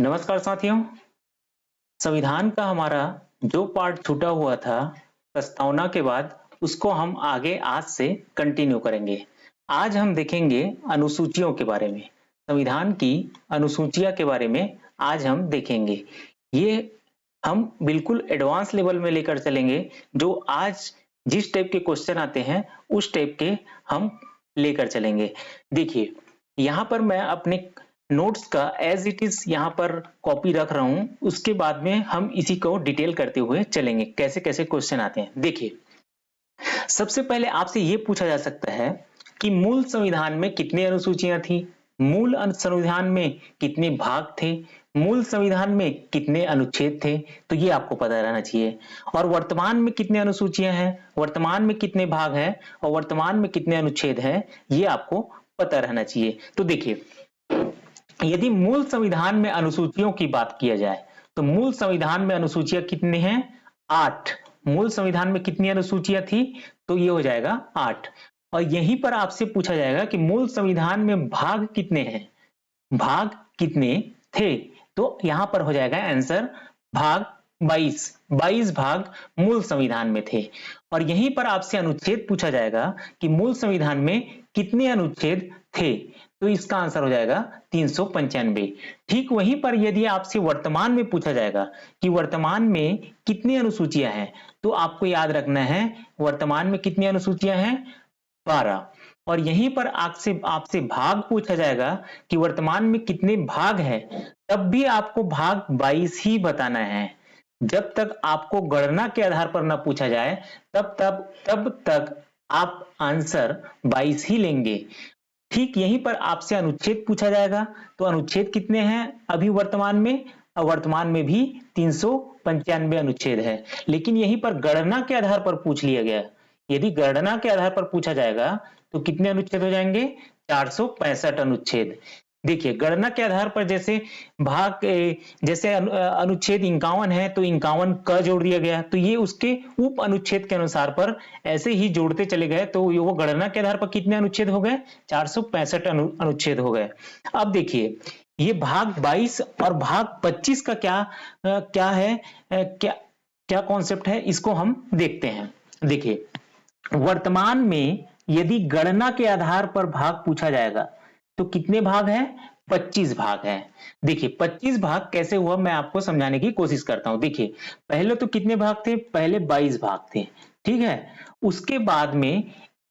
नमस्कार साथियों। संविधान का हमारा जो पार्ट छूटा हुआ था प्रस्तावना के बाद, उसको हम आगे आज से कंटिन्यू करेंगे। आज हम देखेंगे अनुसूचियों के बारे में। संविधान की अनुसूचियां के बारे में आज हम देखेंगे। ये हम बिल्कुल एडवांस लेवल में लेकर चलेंगे। जो आज जिस टाइप के क्वेश्चन आते हैं उस टाइप के हम लेकर चलेंगे। देखिए, यहाँ पर मैं अपने नोट्स का एज इट इज यहाँ पर कॉपी रख रहा हूं। उसके बाद में हम इसी को डिटेल करते हुए चलेंगे, कैसे कैसे क्वेश्चन आते हैं। देखिए, सबसे पहले आपसे ये पूछा जा सकता है कि मूल संविधान में कितनी अनुसूचियां थी, मूल संविधान में कितने भाग थे, मूल संविधान में कितने अनुच्छेद थे। तो ये आपको पता रहना चाहिए। और वर्तमान में कितने अनुसूचियां हैं, वर्तमान में कितने भाग हैं और वर्तमान में कितने अनुच्छेद हैं, ये आपको पता रहना चाहिए। तो देखिए, यदि मूल संविधान में अनुसूचियों की बात किया जाए तो मूल संविधान में अनुसूचियां कितनी हैं? 8। मूल संविधान में कितनी अनुसूचियां थी? तो ये हो जाएगा 8। और यहीं पर आपसे पूछा जाएगा कि मूल संविधान में भाग कितने हैं, भाग कितने थे? तो यहां पर हो जाएगा आंसर भाग 22। 22 भाग मूल संविधान में थे। और यहीं पर आपसे अनुच्छेद पूछा जाएगा कि मूल संविधान में कितने अनुच्छेद थे। तो इसका आंसर हो जाएगा 395। ठीक वहीं पर यदि आपसे वर्तमान में पूछा जाएगा कि वर्तमान में कितनी अनुसूचियां हैं, तो आपको याद रखना है वर्तमान में कितनी अनुसूचियां हैं? 12। और यहीं पर आपसे आपसे भाग पूछा जाएगा कि वर्तमान में कितने भाग हैं, तब भी आपको भाग 22 ही बताना है। जब तक आपको गणना के आधार पर न पूछा जाए तब तक आप आंसर 22 ही लेंगे। ठीक यहीं पर आपसे अनुच्छेद पूछा जाएगा, तो अनुच्छेद कितने हैं अभी वर्तमान में? वर्तमान में भी 395 अनुच्छेद है। लेकिन यहीं पर गणना के आधार पर पूछ लिया गया। यदि गणना के आधार पर पूछा जाएगा तो कितने अनुच्छेद हो जाएंगे? 465 अनुच्छेद। देखिए, गणना के आधार पर जैसे जैसे अनुच्छेद 51 है तो 51 क जोड़ दिया गया, तो ये उसके उप अनुच्छेद के अनुसार पर ऐसे ही जोड़ते चले गए, तो वो गणना के आधार पर कितने अनुच्छेद हो गए? 465 अनुच्छेद हो गए। अब देखिए, ये भाग 22 और भाग 25 का क्या है, क्या क्या कॉन्सेप्ट है, इसको हम देखते हैं। देखिए, वर्तमान में यदि गणना के आधार पर भाग पूछा जाएगा तो कितने भाग हैं? 25 भाग हैं। देखिए, 25 भाग कैसे हुआ मैं आपको समझाने की कोशिश करता हूं। देखिए, पहले तो कितने भाग थे? पहले 22 भाग थे, ठीक है। उसके बाद में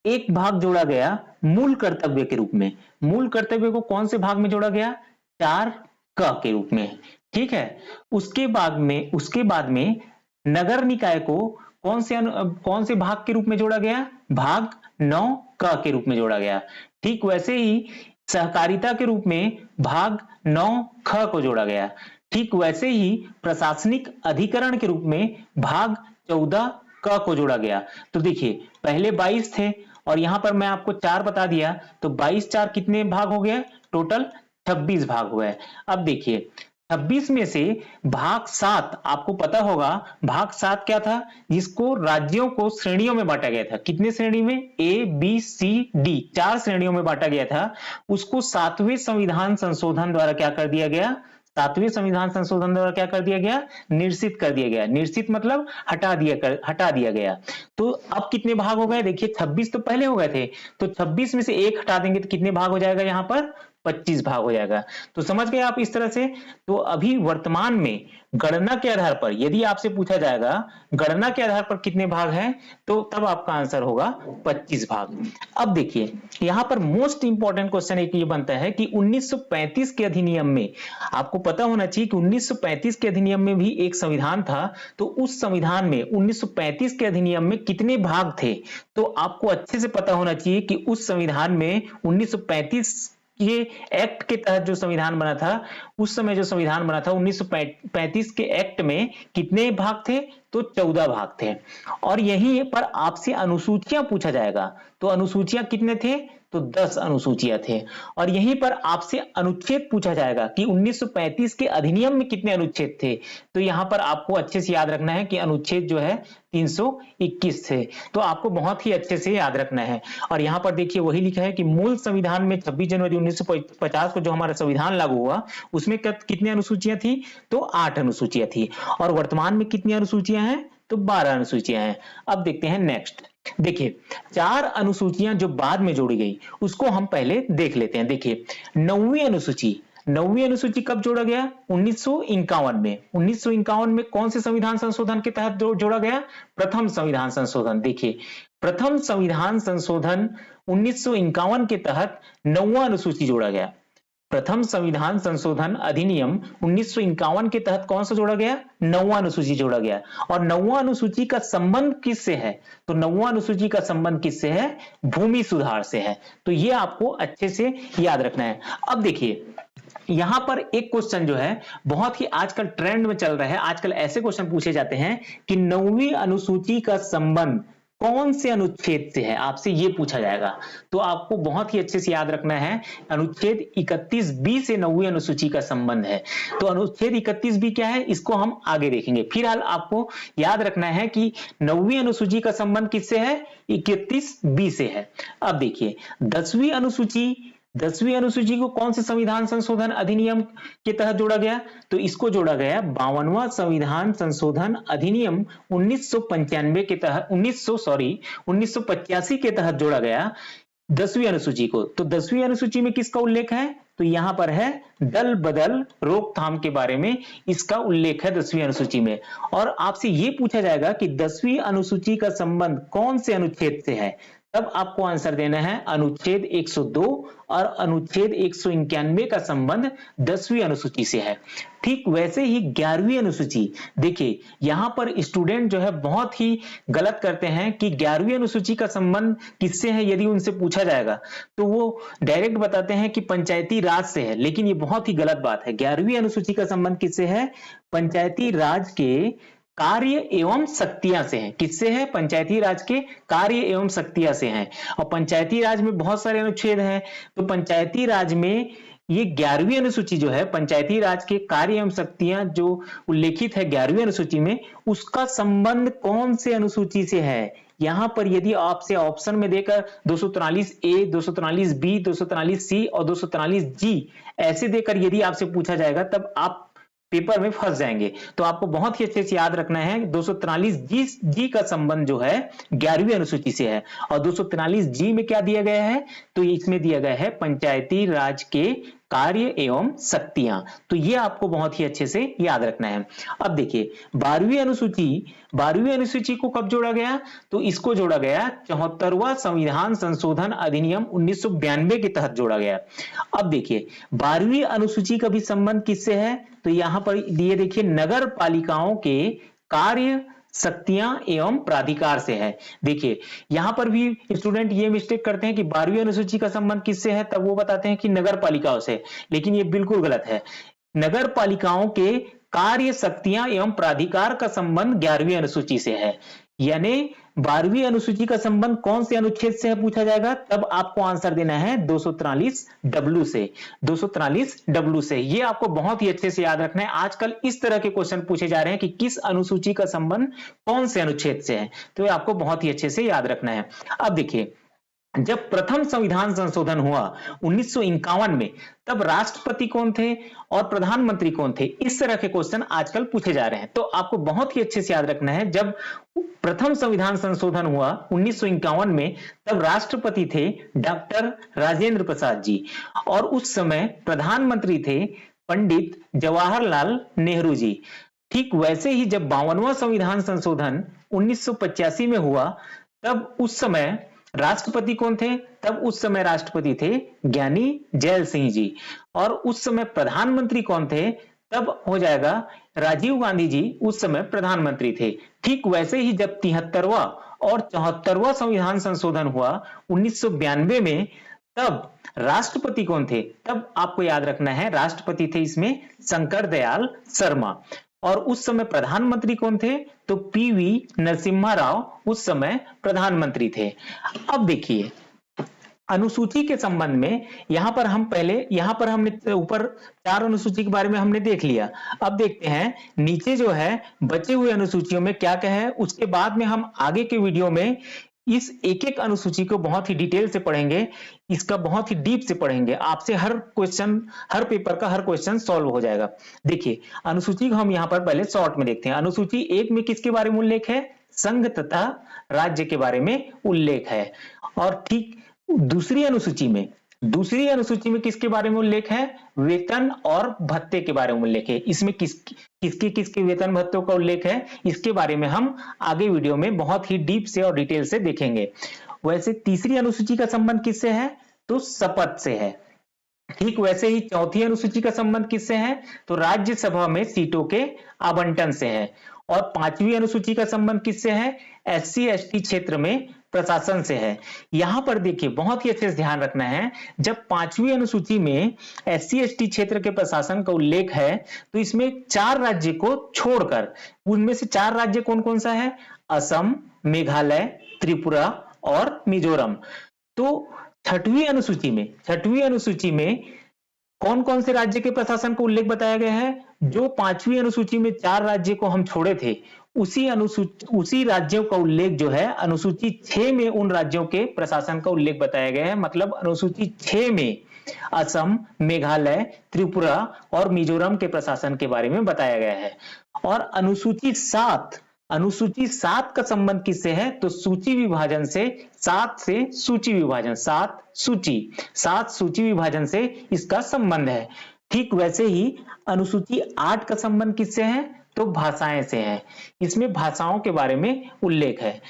एक भाग जोड़ा गया मूल कर्तव्य के रूप में। मूल कर्तव्य को कौन से भाग में जोड़ा गया? 4 क के रूप में, ठीक है। उसके बाद में नगर निकाय को कौन से भाग के रूप में जोड़ा गया? भाग 9 क के रूप में जोड़ा गया। ठीक वैसे ही सहकारिता के रूप में भाग 9 ख को जोड़ा गया। ठीक वैसे ही प्रशासनिक अधिकरण के रूप में भाग 14 क को जोड़ा गया। तो देखिए, पहले 22 थे और यहां पर मैं आपको 4 बता दिया, तो 22 4 कितने भाग हो गया? टोटल 26 भाग हुए। अब देखिए, 26 में से भाग 7 आपको पता होगा। भाग 7 क्या था? जिसको राज्यों को श्रेणियों में बांटा गया था। कितने श्रेणी में? ए बी सी डी, 4 श्रेणियों में बांटा गया था। उसको 7वें संविधान संशोधन द्वारा क्या कर दिया गया? 7वें संविधान संशोधन द्वारा क्या कर दिया गया? निरसित कर दिया गया। निरसित मतलब हटा दिया गया। तो अब कितने भाग हो गए? देखिए, 26 तो पहले हो गए थे, तो 26 में से एक हटा देंगे तो कितने भाग हो जाएगा? यहां पर 25 भाग हो जाएगा। तो समझ गए आप इस तरह से। तो अभी वर्तमान में गणना के आधार पर यदि आपसे पूछा जाएगा गणना के आधार पर कितने भाग हैं, तो तब आपका आंसर होगा 25 भाग। अब देखिए, यहां पर मोस्ट इंपॉर्टेंट क्वेश्चन एक ये बनता है कि 1935 के अधिनियम में, आपको पता होना चाहिए कि 1935 के अधिनियम में भी एक संविधान था। तो उस संविधान में 1935 के अधिनियम में कितने भाग थे? तो आपको अच्छे से पता होना चाहिए कि उस संविधान में 1935 ये एक्ट के तहत जो संविधान बना था, उस समय जो संविधान बना था 1935 के एक्ट में कितने भाग थे? तो 14 भाग थे। और यहीं पर आपसे अनुसूचियां पूछा जाएगा, तो अनुसूचियां कितने थे? तो 10 अनुसूचियां थे। और यहीं पर आपसे अनुच्छेद पूछा जाएगा कि 1935 के अधिनियम में कितने अनुच्छेद थे। तो यहां पर आपको अच्छे से याद रखना है कि अनुच्छेद जो है 321 थे। तो आपको बहुत ही अच्छे से याद रखना है। और यहां पर देखिए वही लिखा है कि मूल संविधान में 26 जनवरी 1950 को जो हमारा संविधान लागू हुआ उसमें कितनी अनुसूचियां थी, तो 8 अनुसूचियां थी। और वर्तमान में कितनी अनुसूचियां हैं, तो 12 अनुसूचियां हैं। अब देखते हैं नेक्स्ट। देखिए 4 अनुसूचियां जो बाद में जोड़ी गई उसको हम पहले देख लेते हैं। देखिए 9वीं अनुसूची, 9वीं अनुसूची कब जोड़ा गया, 1951 में। 1951 में कौन से संविधान संशोधन के तहत जोड़ा गया, प्रथम संविधान संशोधन। देखिए प्रथम संविधान संशोधन 1951 के तहत 9वां अनुसूची जोड़ा गया। प्रथम संविधान संशोधन अधिनियम 1951 के तहत कौन सा जोड़ा गया, 9वां अनुसूची जोड़ा गया। और 9वां अनुसूची का संबंध किससे है, तो 9वां अनुसूची का संबंध किससे है, भूमि सुधार से है। तो ये आपको अच्छे से याद रखना है। अब देखिए यहां पर एक क्वेश्चन जो है बहुत ही आजकल ट्रेंड में चल रहा है, आजकल ऐसे क्वेश्चन पूछे जाते हैं कि 9वीं अनुसूची का संबंध कौन से अनुच्छेद से है, आपसे यह पूछा जाएगा। तो आपको बहुत ही अच्छे से याद रखना है, अनुच्छेद 31B से 9वीं अनुसूची का संबंध है। तो अनुच्छेद 31B क्या है, इसको हम आगे देखेंगे। फिलहाल आपको याद रखना है कि 9वीं अनुसूची का संबंध किससे है, 31B से है। अब देखिए 10वीं अनुसूची, 10वीं अनुसूची को कौन से संविधान संशोधन अधिनियम के तहत जोड़ा गया, तो इसको जोड़ा गया 52वां संविधान संशोधन अधिनियम 1995 के तहत 1985 के तहत जोड़ा गया 10वीं अनुसूची को। तो 10वीं अनुसूची में किसका उल्लेख है, तो यहां पर है दल बदल रोकथाम के बारे में इसका उल्लेख है 10वीं अनुसूची में। और आपसे यह पूछा जाएगा कि 10वीं अनुसूची का संबंध कौन से अनुच्छेद से है, तब आपको आंसर देना है अनुच्छेद 102 और अनुच्छेद 191 का संबंध 10वीं अनुसूची से है। ठीक वैसे ही 11वीं अनुसूची, देखिए यहां पर स्टूडेंट जो है बहुत ही गलत करते हैं कि 11वीं अनुसूची का संबंध किससे है। यदि उनसे पूछा जाएगा तो वो डायरेक्ट बताते हैं कि पंचायती राज से है, लेकिन ये बहुत ही गलत बात है। 11वीं अनुसूची का संबंध किससे है, पंचायती राज के कार्य एवं शक्तियां से है। किससे है, पंचायती राज के कार्य एवं शक्तियां से है। और पंचायती राज में बहुत सारे अनुच्छेद हैं, तो पंचायती राज में ये 11वीं अनुसूची जो है, पंचायती राज के कार्य एवं शक्तियां जो उल्लेखित है 11वीं अनुसूची में, उसका संबंध कौन से अनुसूची से है। यहां पर यदि आपसे ऑप्शन में देकर 243A, 243B, 243C और 243G ऐसे देकर यदि आपसे पूछा जाएगा तब आप पेपर में फंस जाएंगे। तो आपको बहुत ही अच्छे से याद रखना है 243G का संबंध जो है 11वीं अनुसूची से है। और 243G में क्या दिया गया है, तो इसमें दिया गया है पंचायती राज के कार्य एवं शक्तियां। तो ये आपको बहुत ही अच्छे से याद रखना है। अब देखिए 12वीं अनुसूची, 12वीं अनुसूची को कब जोड़ा गया, तो इसको जोड़ा गया 74वां संविधान संशोधन अधिनियम 1992 के तहत जोड़ा गया। अब देखिए 12वीं अनुसूची का भी संबंध किससे है, तो यहां पर ये देखिए नगर पालिकाओं के कार्य शक्तियां एवं प्राधिकार से है। देखिए यहां पर भी स्टूडेंट ये मिस्टेक करते हैं कि 12वीं अनुसूची का संबंध किससे है, तब वो बताते हैं कि नगर पालिकाओं से, लेकिन ये बिल्कुल गलत है। नगर पालिकाओं के कार्य शक्तियां एवं प्राधिकार का संबंध 11वीं अनुसूची से है। यानी 12वीं अनुसूची का संबंध कौन से अनुच्छेद से है पूछा जाएगा, तब आपको आंसर देना है 243W से, 243W से। ये आपको बहुत ही अच्छे से याद रखना है। आजकल इस तरह के क्वेश्चन पूछे जा रहे हैं कि किस अनुसूची का संबंध कौन से अनुच्छेद से है, तो ये आपको बहुत ही अच्छे से याद रखना है। अब देखिए जब प्रथम संविधान संशोधन हुआ 1951 में, तब राष्ट्रपति कौन थे और प्रधानमंत्री कौन थे, इस तरह के क्वेश्चन आजकल पूछे जा रहे हैं। तो आपको बहुत ही अच्छे से याद रखना है, जब प्रथम संविधान संशोधन हुआ 1951 में, तब राष्ट्रपति थे डॉक्टर राजेंद्र प्रसाद जी, और उस समय प्रधानमंत्री थे पंडित जवाहरलाल नेहरू जी। ठीक वैसे ही जब 52वां संविधान संशोधन 1985 में हुआ, तब उस समय राष्ट्रपति कौन थे, तब उस समय राष्ट्रपति थे ज्ञानी जैल सिंह जी। और उस समय प्रधानमंत्री कौन थे, तब हो जाएगा राजीव गांधी जी, उस समय प्रधानमंत्री थे। ठीक वैसे ही जब 73वां और 74वां संविधान संशोधन हुआ 1992 में, तब राष्ट्रपति कौन थे, तब आपको याद रखना है राष्ट्रपति थे इसमें शंकर दयाल शर्मा। और उस समय प्रधानमंत्री कौन थे, तो पीवी नरसिम्हा राव उस समय प्रधानमंत्री थे। अब देखिए अनुसूची के संबंध में यहाँ पर हमने ऊपर 4 अनुसूची के बारे में हमने देख लिया। अब देखते हैं नीचे जो है बचे हुए अनुसूचियों में क्या क्या है। उसके बाद में हम आगे के वीडियो में इस एक-एक अनुसूची को बहुत ही डिटेल से पढ़ेंगे, इसका बहुत ही डीप से पढ़ेंगे। आपसे हर क्वेश्चन, हर पेपर का हर क्वेश्चन सॉल्व हो जाएगा। देखिए अनुसूची को हम यहाँ पर पहले शॉर्ट में देखते हैं। अनुसूची 1 में किसके बारे में उल्लेख है? संघ तथा राज्य के बारे में उल्लेख है। और ठीक दूसरी अनुसूची में किसके बारे में उल्लेख है? वेतन और भत्ते के बारे में उल्लेख है। इसमें किसके वेतन भत्तों का उल्लेख है, इसके बारे में हम आगे वीडियो में बहुत ही डीप से और डिटेल से देखेंगे। वैसे तीसरी अनुसूची का संबंध किससे है? तो शपथ से है। ठीक वैसे ही चौथी अनुसूची का संबंध किससे है? तो राज्यसभा में सीटों के आवंटन से है। और पांचवी अनुसूची का संबंध किससे है? एससी एसटी क्षेत्र में प्रशासन से है। यहां पर देखिए बहुत ही अच्छे से ध्यान रखना है, जब पांचवी अनुसूची में एससी एसटी क्षेत्र के प्रशासन का उल्लेख है तो इसमें 4 राज्य को छोड़कर, उनमें से 4 राज्य कौन कौन सा है? असम, मेघालय, त्रिपुरा और मिजोरम। तो छठवीं अनुसूची में कौन कौन से राज्य के प्रशासन को उल्लेख बताया गया है? जो पांचवी अनुसूची में 4 राज्य को हम छोड़े थे, उसी राज्यों का उल्लेख जो है अनुसूची 6 में उन राज्यों के प्रशासन का उल्लेख बताया गया है। मतलब अनुसूची 6 में असम, मेघालय, त्रिपुरा और मिजोरम के प्रशासन के बारे में बताया गया है। और अनुसूची 7 का संबंध किससे है? तो सूची विभाजन से, 7 से सूची विभाजन, 7 सूची विभाजन से इसका संबंध है। ठीक वैसे ही अनुसूची 8 का संबंध किससे है? तो भाषाएं से है। इसमें भाषाओं के बारे में उल्लेख है।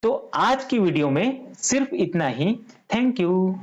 तो आज की वीडियो में सिर्फ इतना ही। Thank you.